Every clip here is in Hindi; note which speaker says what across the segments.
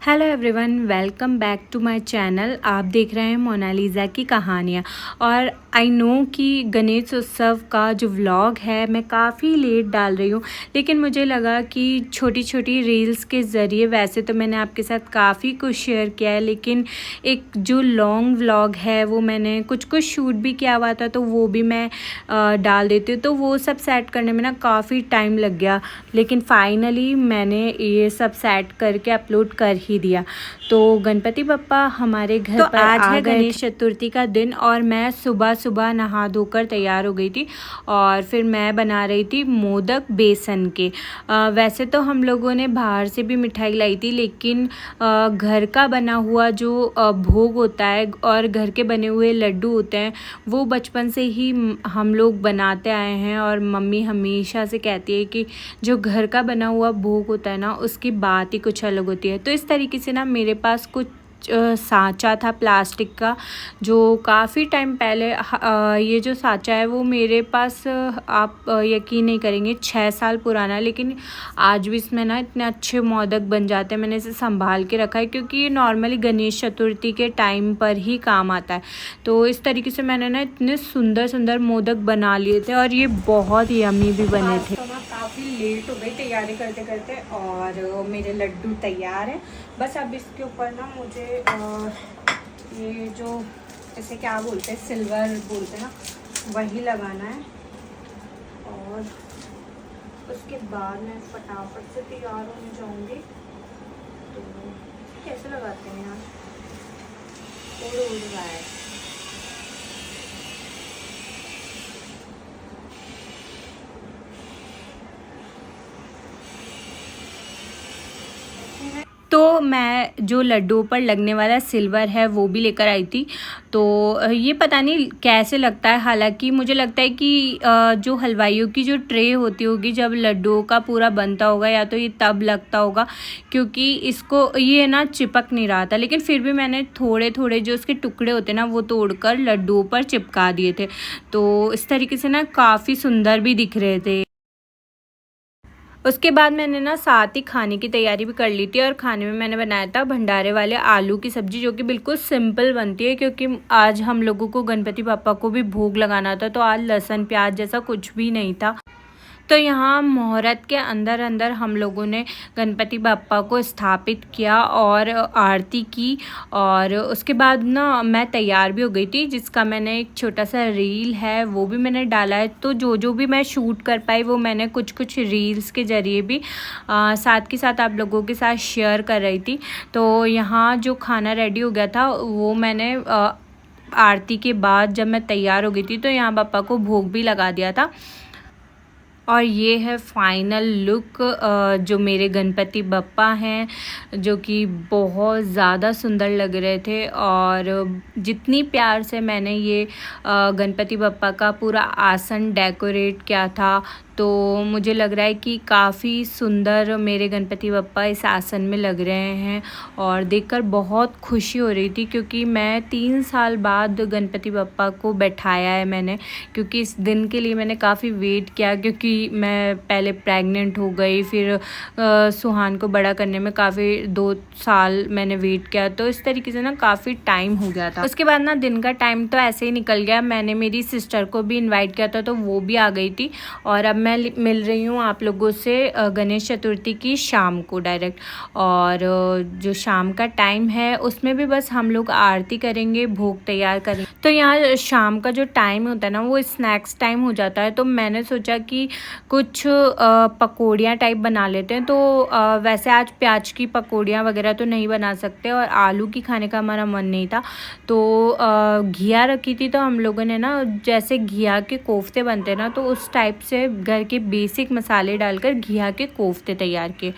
Speaker 1: Hello everyone, welcome back to my channel. आप देख रहे हैं मोनालिसा की कहानियाँ। और आई नो कि गणेश उत्सव का जो व्लॉग है मैं काफ़ी लेट डाल रही हूँ, लेकिन मुझे लगा कि छोटी छोटी रील्स के ज़रिए वैसे तो मैंने आपके साथ काफ़ी कुछ शेयर किया है, लेकिन एक जो लॉन्ग व्लॉग है वो मैंने कुछ शूट भी किया हुआ था, तो वो भी मैं डाल देती हूँ। तो वो सब सेट करने में ना काफ़ी टाइम लग गया, लेकिन फाइनली मैंने ये सब सेट करके अपलोड कर ही दिया। तो गणपति बप्पा हमारे घर तो पर आज है गणेश चतुर्थी का दिन, और मैं सुबह सुबह नहा धोकर तैयार हो गई थी और फिर मैं बना रही थी मोदक बेसन के। वैसे तो हम लोगों ने बाहर से भी मिठाई लाई थी, लेकिन घर का बना हुआ जो भोग होता है और घर के बने हुए लड्डू होते हैं वो बचपन से ही हम लोग बनाते आए हैं। और मम्मी हमेशा से कहती है कि जो घर का बना हुआ भोग होता है ना, उसकी बात ही कुछ अलग होती है। तो इस तरीके से ना मेरे पास कुछ साँचा था प्लास्टिक का, जो काफ़ी टाइम पहले ये जो साँचा है वो मेरे पास आप यकीन नहीं करेंगे 6 साल पुराना है, लेकिन आज भी इसमें ना इतने अच्छे मोदक बन जाते हैं। मैंने इसे संभाल के रखा है क्योंकि ये नॉर्मली गणेश चतुर्थी के टाइम पर ही काम आता है। तो इस तरीके से मैंने ना इतने सुंदर सुंदर मोदक बना लिए थे और ये बहुत यम्मी भी बने थे। तो मैं काफ़ी लेट हो गई तैयारी करते करते, और मेरे लड्डू तैयार हैं। बस अब इसके ऊपर ना मुझे ये जो इसे क्या बोलते हैं, सिल्वर बोलते हैं ना, वही लगाना है। और उसके बाद मैं फटाफट से तैयार होने जाऊंगी। तो कैसे लगाते हैं यार, उड़ रहा है। तो मैं जो लड्डुओं पर लगने वाला सिल्वर है वो भी लेकर आई थी। तो ये पता नहीं कैसे लगता है, हालांकि मुझे लगता है कि जो हलवाइयों की जो ट्रे होती होगी जब लड्डुओं का पूरा बनता होगा, या तो ये तब लगता होगा, क्योंकि इसको ये ना चिपक नहीं रहा था। लेकिन फिर भी मैंने थोड़े थोड़े जो उसके टुकड़े होते ना वो तोड़कर लड्डुओं पर चिपका दिए थे। तो इस तरीके से ना काफ़ी सुंदर भी दिख रहे थे। उसके बाद मैंने ना साथ ही खाने की तैयारी भी कर ली थी, और खाने में मैंने बनाया था भंडारे वाले आलू की सब्ज़ी, जो कि बिल्कुल सिंपल बनती है क्योंकि आज हम लोगों को गणपति पापा को भी भोग लगाना था। तो आज लहसुन प्याज जैसा कुछ भी नहीं था। तो यहाँ मुहूर्त के अंदर अंदर हम लोगों ने गणपति बप्पा को स्थापित किया और आरती की, और उसके बाद ना मैं तैयार भी हो गई थी, जिसका मैंने एक छोटा सा रील है वो भी मैंने डाला है। तो जो भी मैं शूट कर पाई वो मैंने कुछ रील्स के ज़रिए भी साथ के साथ आप लोगों के साथ शेयर कर रही थी। तो यहाँ जो खाना रेडी हो गया था वो मैंने आरती के बाद जब मैं तैयार हो गई थी तो यहाँ बप्पा को भोग भी लगा दिया था। और ये है फाइनल लुक जो मेरे गणपति बप्पा हैं, जो कि बहुत ज़्यादा सुंदर लग रहे थे। और जितनी प्यार से मैंने ये गणपति बप्पा का पूरा आसन डेकोरेट किया था, तो मुझे लग रहा है कि काफ़ी सुंदर मेरे गणपति बप्पा इस आसन में लग रहे हैं। और देखकर बहुत खुशी हो रही थी क्योंकि मैं 3 साल बाद गणपति बप्पा को बैठाया है मैंने, क्योंकि इस दिन के लिए मैंने काफ़ी वेट किया, क्योंकि मैं पहले प्रेग्नेंट हो गई, फिर सुहान को बड़ा करने में काफ़ी 2 साल मैंने वेट किया। तो इस तरीके से ना काफ़ी टाइम हो गया था। उसके बाद ना दिन का टाइम तो ऐसे ही निकल गया। मैंने मेरी सिस्टर को भी इन्वाइट किया था तो वो भी आ गई थी, और अब मैं मिल रही हूँ आप लोगों से गणेश चतुर्थी की शाम को डायरेक्ट। और जो शाम का टाइम है उसमें भी बस हम लोग आरती करेंगे, भोग तैयार करेंगे। तो यहाँ शाम का जो टाइम होता है ना वो स्नैक्स टाइम हो जाता है। तो मैंने सोचा कि कुछ पकौड़ियाँ टाइप बना लेते हैं। तो वैसे आज प्याज की पकौड़ियाँ वगैरह तो नहीं बना सकते, और आलू की खाने का हमारा मन नहीं था। तो घिया रखी थी, तो हम लोगों ने ना जैसे घिया के कोफ्ते बनते हैं ना, तो उस टाइप से घर के बेसिक मसाले डालकर घिया के कोफ्ते तैयार किए,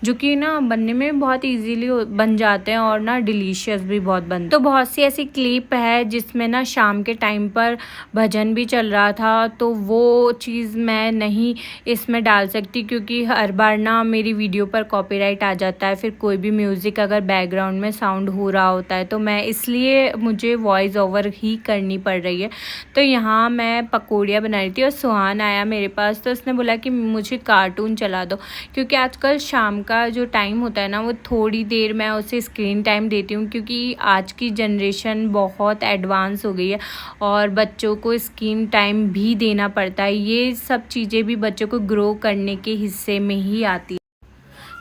Speaker 1: जो कि ना बनने में बहुत इजीली बन जाते हैं और ना डिलीशियस भी बहुत बनते। तो बहुत सी ऐसी क्लिप है जिसमें ना शाम के टाइम पर भजन भी चल रहा था, तो वो चीज़ मैं नहीं इसमें डाल सकती क्योंकि हर बार ना मेरी वीडियो पर कॉपीराइट आ जाता है। फिर कोई भी म्यूज़िक अगर बैकग्राउंड में साउंड हो रहा होता है तो मैं इसलिए मुझे वॉइस ओवर ही करनी पड़ रही है। तो यहाँ मैं पकौड़ियाँ बना रही थी और सुहान आया मेरे पास पास, तो उसने बोला कि मुझे कार्टून चला दो, क्योंकि आजकल शाम का जो टाइम होता है ना वो थोड़ी देर मैं उसे स्क्रीन टाइम देती हूँ, क्योंकि आज की जनरेशन बहुत एडवांस हो गई है और बच्चों को स्क्रीन टाइम भी देना पड़ता है। ये सब चीज़ें भी बच्चों को ग्रो करने के हिस्से में ही आती है।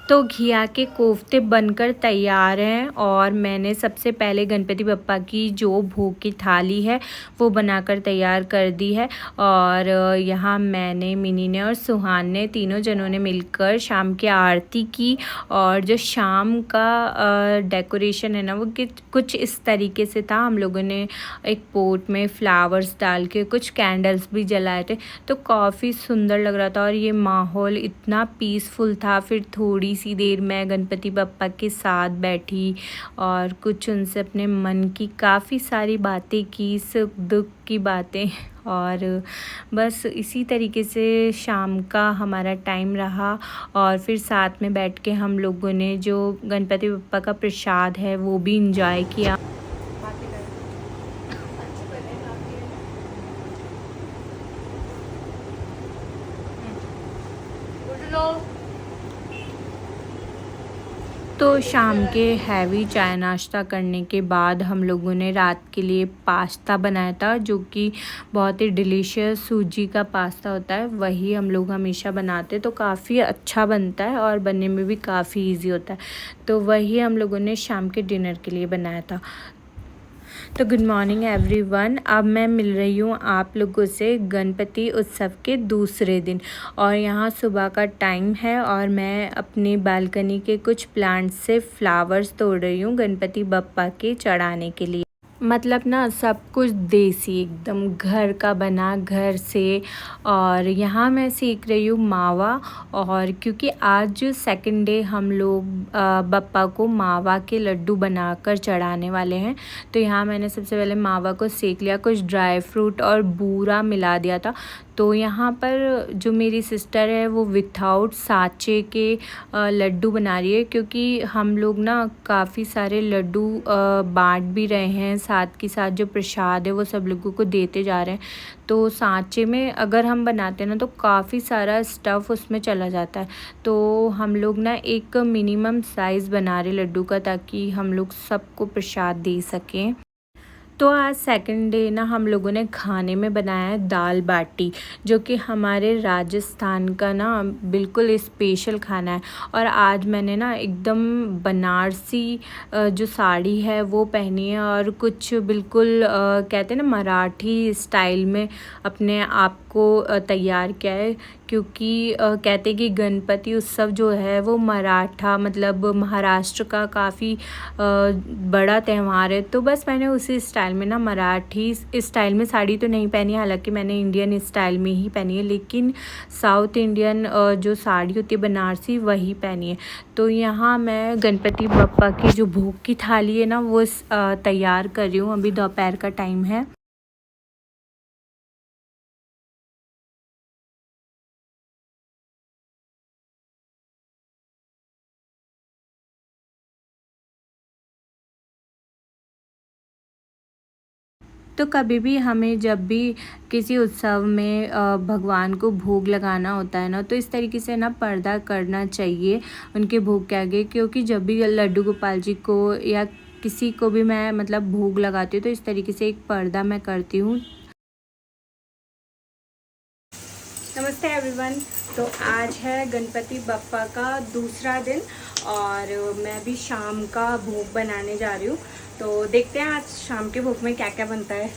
Speaker 1: तो घिया के कोफ्ते बनकर तैयार हैं और मैंने सबसे पहले गणपति बप्पा की जो भोग की थाली है वो बनाकर तैयार कर दी है। और यहाँ मैंने, मिनी ने और सुहान ने, तीनों जनों ने मिलकर शाम की आरती की। और जो शाम का डेकोरेशन है ना वो कुछ इस तरीके से था। हम लोगों ने एक पोट में फ्लावर्स डाल के कुछ कैंडल्स भी जलाए थे, तो काफ़ी सुंदर लग रहा था और ये माहौल इतना पीसफुल था। फिर थोड़ी सी देर मैं गणपति बप्पा के साथ बैठी और कुछ उनसे अपने मन की काफ़ी सारी बातें की, सुख दुख की बातें। और बस इसी तरीके से शाम का हमारा टाइम रहा। और फिर साथ में बैठ के हम लोगों ने जो गणपति बप्पा का प्रसाद है वो भी इंजॉय किया। तो शाम के हैवी चाय नाश्ता करने के बाद हम लोगों ने रात के लिए पास्ता बनाया था, जो कि बहुत ही डिलीशियस सूजी का पास्ता होता है। वही हम लोग हमेशा बनाते, तो काफ़ी अच्छा बनता है और बनने में भी काफ़ी इजी होता है। तो वही हम लोगों ने शाम के डिनर के लिए बनाया था। तो गुड मॉर्निंग एवरीवन। अब मैं मिल रही हूँ आप लोगों से गणपति उत्सव के दूसरे दिन, और यहाँ सुबह का टाइम है और मैं अपनी बालकनी के कुछ प्लांट्स से फ्लावर्स तोड़ रही हूँ गणपति बप्पा के चढ़ाने के लिए। मतलब ना सब कुछ देसी, एकदम घर का बना, घर से। और यहाँ मैं सीख रही हूँ मावा। और क्योंकि आज सेकंड डे हम लोग बप्पा को मावा के लड्डू बनाकर चढ़ाने वाले हैं, तो यहाँ मैंने सबसे पहले मावा को सेक लिया, कुछ ड्राई फ्रूट और बूरा मिला दिया था। तो यहाँ पर जो मेरी सिस्टर है वो विथआउट साँचे के लड्डू बना रही है, क्योंकि हम लोग ना काफ़ी सारे लड्डू बांट भी रहे हैं, साथ के साथ जो प्रसाद है वो सब लोगों को देते जा रहे हैं। तो साँचे में अगर हम बनाते हैं ना तो काफ़ी सारा स्टफ़ उसमें चला जाता है। तो हम लोग ना एक मिनिमम साइज़ बना रहे लड्डू का, ताकि हम लोग सबको प्रसाद दे सकें। तो आज सेकंड डे ना हम लोगों ने खाने में बनाया है दाल बाटी, जो कि हमारे राजस्थान का ना बिल्कुल स्पेशल खाना है। और आज मैंने ना एकदम बनारसी जो साड़ी है वो पहनी है और कुछ बिल्कुल कहते हैं ना मराठी स्टाइल में अपने आप को तैयार किया है, क्योंकि कहते हैं कि गणपति उत्सव जो है वो मराठा मतलब महाराष्ट्र का काफ़ी बड़ा त्यौहार है। तो बस मैंने उसी स्टाइल में ना मराठी स्टाइल में साड़ी तो नहीं पहनी, हालांकि मैंने इंडियन स्टाइल में ही पहनी है, लेकिन साउथ इंडियन जो साड़ी होती है बनारसी वही पहनी है। तो यहाँ मैं गणपति बप्पा की जो भोग की थाली है ना वो तैयार कर रही हूँ। अभी दोपहर का टाइम है। तो कभी भी हमें जब भी किसी उत्सव में भगवान को भोग लगाना होता है ना, तो इस तरीके से ना पर्दा करना चाहिए उनके भोग के आगे, क्योंकि जब भी लड्डू गोपाल जी को या किसी को भी मैं मतलब भोग लगाती हूँ तो इस तरीके से एक पर्दा मैं करती हूँ। नमस्ते एवरीवन। तो आज है गणपति बप्पा का दूसरा दिन और मैं भी शाम का भोग बनाने जा रही हूँ। तो देखते हैं आज शाम के भोग में क्या क्या बनता है।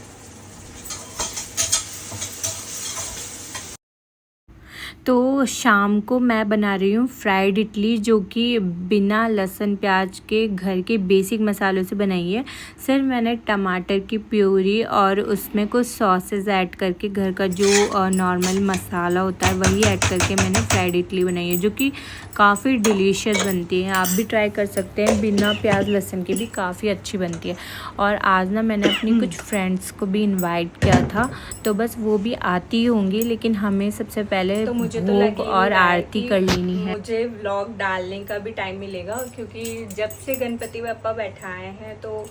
Speaker 1: तो शाम को मैं बना रही हूँ फ्राइड इडली, जो कि बिना लहसुन प्याज के घर के बेसिक मसालों से बनाई है। सिर्फ मैंने टमाटर की प्यूरी और उसमें कुछ सॉसेस ऐड करके घर का जो नॉर्मल मसाला होता है वही ऐड करके मैंने फ्राइड इडली बनाई है, जो कि काफ़ी डिलीशियस बनती है। आप भी ट्राई कर सकते हैं, बिना प्याज लहसुन के भी काफ़ी अच्छी बनती है। और आज ना मैंने अपनी कुछ फ्रेंड्स को भी इनवाइट किया था, तो बस वो भी आती ही होंगी, लेकिन हमें सबसे पहले तो मुझे तो भोग और आरती कर लेनी है। मुझे व्लॉग डालने का भी टाइम मिलेगा, क्योंकि जब से गणपति बप्पा बैठाए हैं तो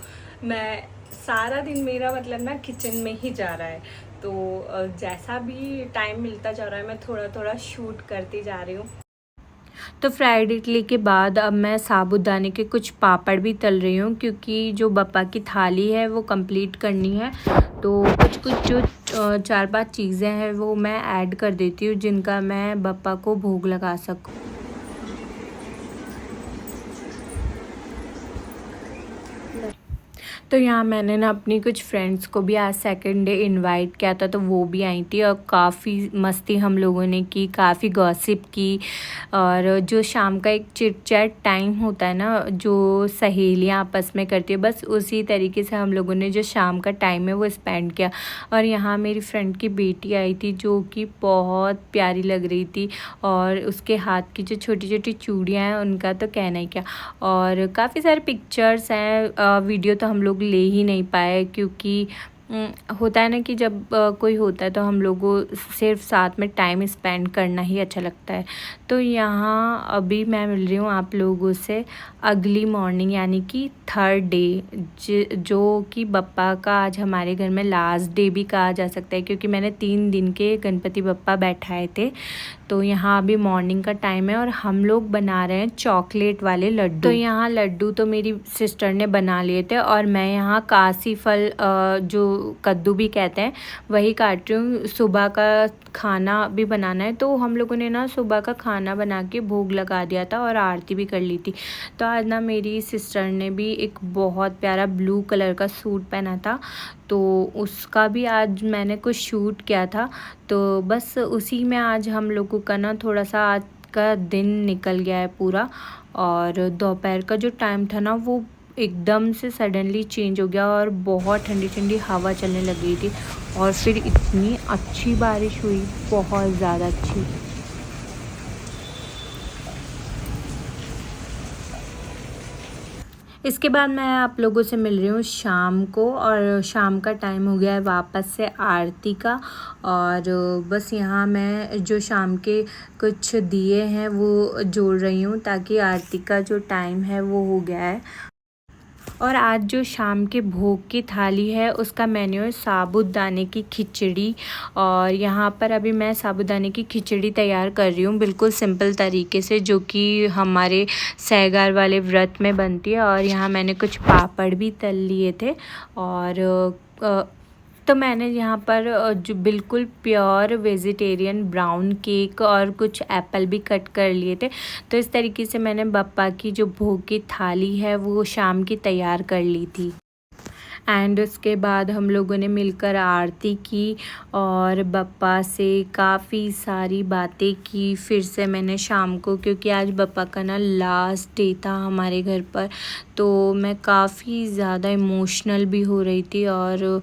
Speaker 1: मैं सारा दिन मेरा मतलब ना किचन में ही जा रहा है। तो जैसा भी टाइम मिलता जा रहा है मैं थोड़ा थोड़ा शूट करती जा रही हूँ। तो फ्राइड इडली के बाद अब मैं साबूदाने के कुछ पापड़ भी तल रही हूँ, क्योंकि जो बप्पा की थाली है वो कंप्लीट करनी है। तो कुछ कुछ जो 4-5 चीज़ें हैं वो मैं ऐड कर देती हूँ, जिनका मैं बप्पा को भोग लगा सकूँ। तो यहाँ मैंने ना अपनी कुछ फ्रेंड्स को भी आज सेकंड डे इनवाइट किया था, तो वो भी आई थी और काफ़ी मस्ती हम लोगों ने की, काफ़ी गॉसिप की। और जो शाम का एक चिट चैट टाइम होता है ना, जो सहेलियाँ आपस में करती है, बस उसी तरीके से हम लोगों ने जो शाम का टाइम है वो स्पेंड किया। और यहाँ मेरी फ्रेंड की बेटी आई थी जो कि बहुत प्यारी लग रही थी, और उसके हाथ की जो छोटी छोटी चूड़ियाँ हैं उनका तो कहना ही क्या। और काफ़ी सारे पिक्चर्स हैं, वीडियो तो हम लोग ले ही नहीं पाए, क्योंकि होता है ना कि जब कोई होता है तो हम लोगों सिर्फ साथ में टाइम स्पेंड करना ही अच्छा लगता है। तो यहाँ अभी मैं मिल रही हूँ आप लोगों से अगली मॉर्निंग, यानी कि थर्ड डे, जो कि बप्पा का आज हमारे घर में लास्ट डे भी कहा जा सकता है, क्योंकि मैंने 3 दिन के गणपति बप्पा बैठाए थे। तो यहाँ अभी मॉर्निंग का टाइम है और हम लोग बना रहे हैं चॉकलेट वाले लड्डू। तो यहाँ लड्डू तो मेरी सिस्टर ने बना लिए थे, और मैं यहाँ काशी फल, जो कद्दू भी कहते हैं, वही काट रही हूँ। सुबह का खाना भी बनाना है, तो हम लोगों ने ना सुबह का खाना बना के भोग लगा दिया था और आरती भी कर ली थी। तो आज ना मेरी सिस्टर ने भी एक बहुत प्यारा ब्लू कलर का सूट पहना था, तो उसका भी आज मैंने कुछ शूट किया था। तो बस उसी में आज हम लोगों का ना थोड़ा सा आज का दिन निकल गया है पूरा। और दोपहर का जो टाइम था ना वो एकदम से सडनली चेंज हो गया, और बहुत ठंडी ठंडी हवा चलने लग गई थी, और फिर इतनी अच्छी बारिश हुई, बहुत ज़्यादा अच्छी। इसके बाद मैं आप लोगों से मिल रही हूँ शाम को, और शाम का टाइम हो गया है वापस से आरती का। और बस यहाँ मैं जो शाम के कुछ दिए हैं वो जोड़ रही हूँ, ताकि आरती का जो टाइम है वो हो गया है। और आज जो शाम के भोग की थाली है उसका मेन्यू है साबूदाने की खिचड़ी। और यहाँ पर अभी मैं साबूदाने की खिचड़ी तैयार कर रही हूँ, बिल्कुल सिंपल तरीके से, जो कि हमारे सहगार वाले व्रत में बनती है। और यहाँ मैंने कुछ पापड़ भी तल लिए थे, और तो मैंने यहाँ पर जो बिल्कुल प्योर वेजिटेरियन ब्राउन केक और कुछ एप्पल भी कट कर लिए थे। तो इस तरीके से मैंने बप्पा की जो भोग की थाली है वो शाम की तैयार कर ली थी। एंड उसके बाद हम लोगों ने मिलकर आरती की और बप्पा से काफ़ी सारी बातें की। फिर से मैंने शाम को, क्योंकि आज बप्पा का ना लास्ट डे था हमारे घर पर, तो मैं काफ़ी ज़्यादा इमोशनल भी हो रही थी, और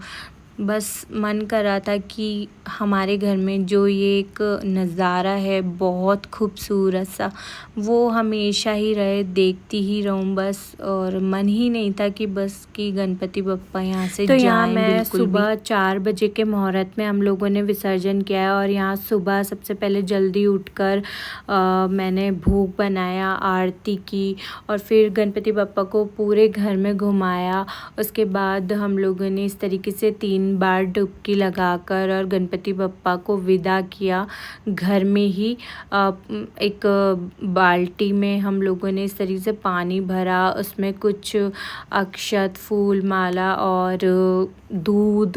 Speaker 1: बस मन कर रहा था कि हमारे घर में जो ये एक नज़ारा है बहुत खूबसूरत सा, वो हमेशा ही रहे, देखती ही रहूँ बस। और मन ही नहीं था कि बस कि गणपति बप्पा यहाँ से जाएं। तो यहाँ मैं सुबह 4 बजे के मुहूर्त में हम लोगों ने विसर्जन किया है। और यहाँ सुबह सबसे पहले जल्दी उठकर मैंने भोग बनाया, आरती की, और फिर गणपति बप्पा को पूरे घर में घुमाया। उसके बाद हम लोगों ने इस तरीके से 3 बार डुबकी लगाकर और गणपति बप्पा को विदा किया घर में ही। एक बाल्टी में हम लोगों ने इस तरीके से पानी भरा, उसमें कुछ अक्षत, फूल माला और दूध,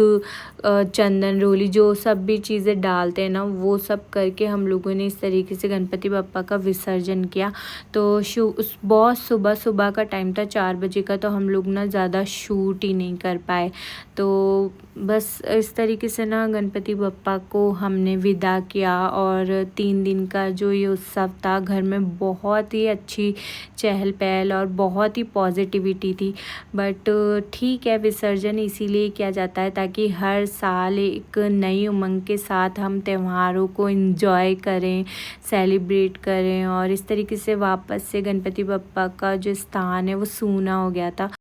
Speaker 1: चंदन रोली, जो सब भी चीज़ें डालते हैं ना, वो सब करके हम लोगों ने इस तरीके से गणपति बप्पा का विसर्जन किया। तो बहुत सुबह सुबह का टाइम था, 4 बजे का, तो हम लोग ना ज़्यादा शूट ही नहीं कर पाए। तो बस इस तरीके से ना गणपति बप्पा को हमने विदा किया। और 3 दिन का जो ये उत्सव था, घर में बहुत ही अच्छी चहल पहल और बहुत ही पॉजिटिविटी थी। बट ठीक है, विसर्जन इसीलिए किया जाता है ताकि हर साल एक नई उमंग के साथ हम त्योहारों को एंजॉय करें, सेलिब्रेट करें। और इस तरीके से वापस से गणपति बप्पा का जो स्थान है वो सूना हो गया था।